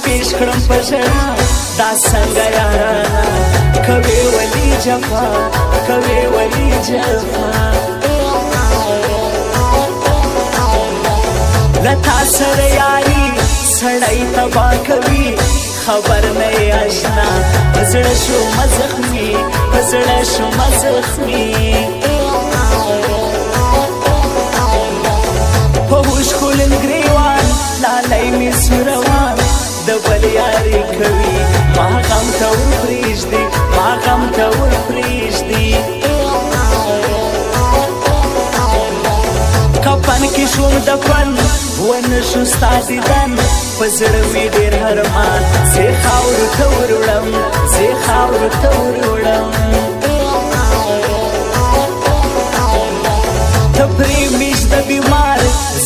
پیش کړم په ژړا دا څنګه یارانه کوي ولي جفا کوي ولي جفا لتا سره یاري سړی تبا کوي خبر نه آشنا پزړه شو مزخمي پزړه شو مزخمي په هوش کولن ګریوان لالای می سروان د بل یاري کوي ما غم ته ور پریږدي ما غم ته ور پریږدي کپن کې شوم د فن ونه شو ستا دیدن په زړه مې ډېر ارمان زه خاورو ته ور وړم زه خاورو ته ور وړم ته پرې مې د بیمار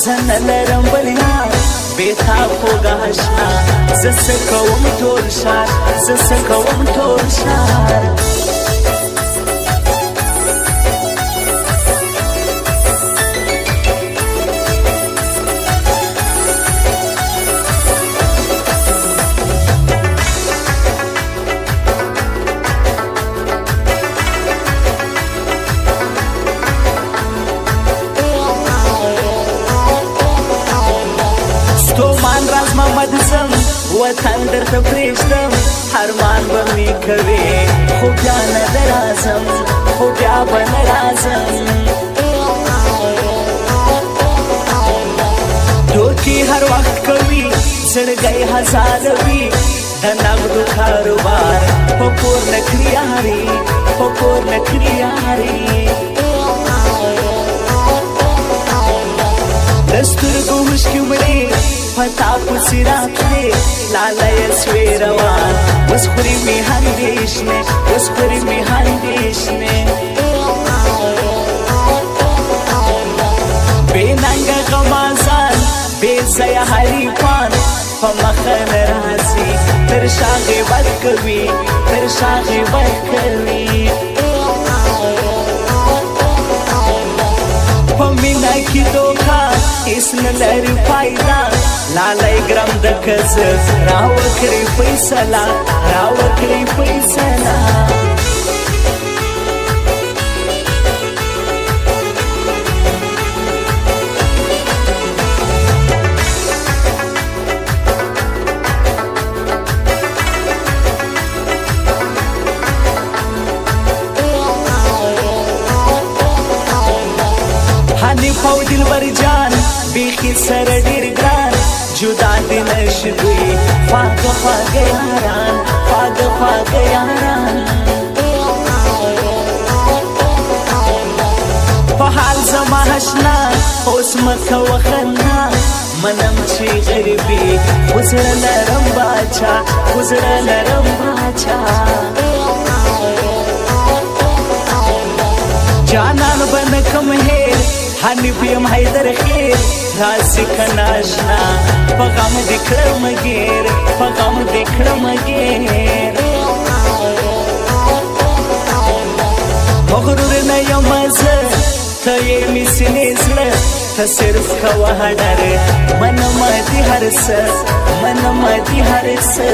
زه نه لرم بل یار بې تا خوږه اشنا زه څه کوم ټول ښار زه څه کوم ټول ښار محمد زم وطن درته پرېږدم ارمان به مې کوې خو بیا نه درازم خو بیا به نه راځم ټوکې هر وخت کوي زړګی هزاروي د نغدو کاروبار په پور نه کړي یاري په پور نه کړي یاري د سترګو اوښکې مړې پتا پسې راتلې لالی سوې روان اوس خوري مې اندېښنې اوس خوري مې اندېښنې بې ننګه غمازان بې ځایه حریفان په مخه نه راځي تر شا غیبت کوي تر شا غیبت کوي په مینه کې دوکه هیڅ نه لري فایده لالی ګرم د کذب راوکړي فیصله راوکړي فیصله حنیف او دلبر جان بیخي سره ډېر ګران جدا دي نشي دوی خواږه خواږه یاران خواږه خواږه یاران په حال زما اشنا اوس مه کوه خندا منم چې غریبي خو زړه لرم باچا خو زړه لرم باچا جانان به نه کوم هېر حنیف یم حیدر خیر راځي که ناشنا په غم دې کړم ګیر په غم دې کړم ګیر مغرور نه یم زه ته یې مې سینې زړه ته صرف کوه ډر منم دې هر څه منم دې هر څه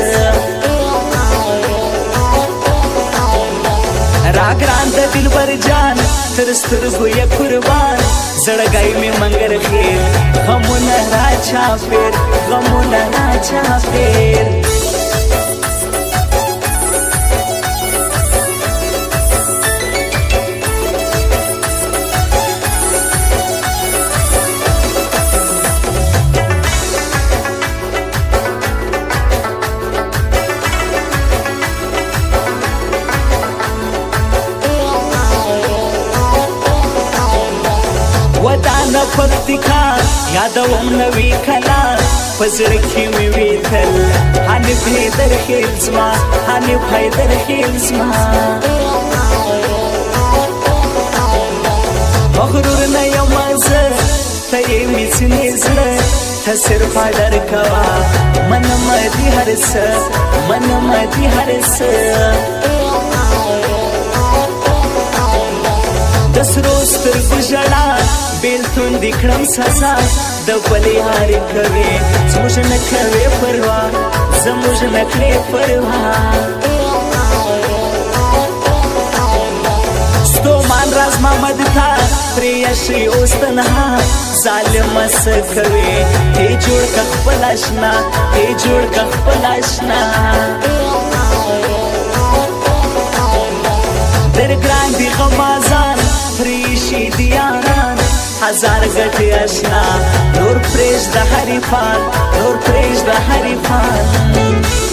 راګران د دلبر جان تر سترګو یې قربان زړګی مې منګر خیر غمونه راچاپېر غمونه راچاپېر ودانه پکتیکا یادوم نوی کلا په زړه کې مې ویتل حنیف حیدر خیل زما حنیف حیدر خیل زما مغرور نه یم زه ته یې مې سینې زړه ته صرف ډر کوه منم دې هر څه منم دې هر څه د سرو سترګو ژړا بیلتون دې کړم سزا د بل یاري کوې زموږ نه کوې پروا زموږ نه کړې پروا ستومان راز محمد تا پریشي اوس تنها ظالمه څه کوې ته جوړ که خپل اشنا ته جوړ که خپل اشنا در ګران دي غمازان پریشي دي یاران هزار ګټې اشنا نور پرېږده حریفان نور پرېږده حریفان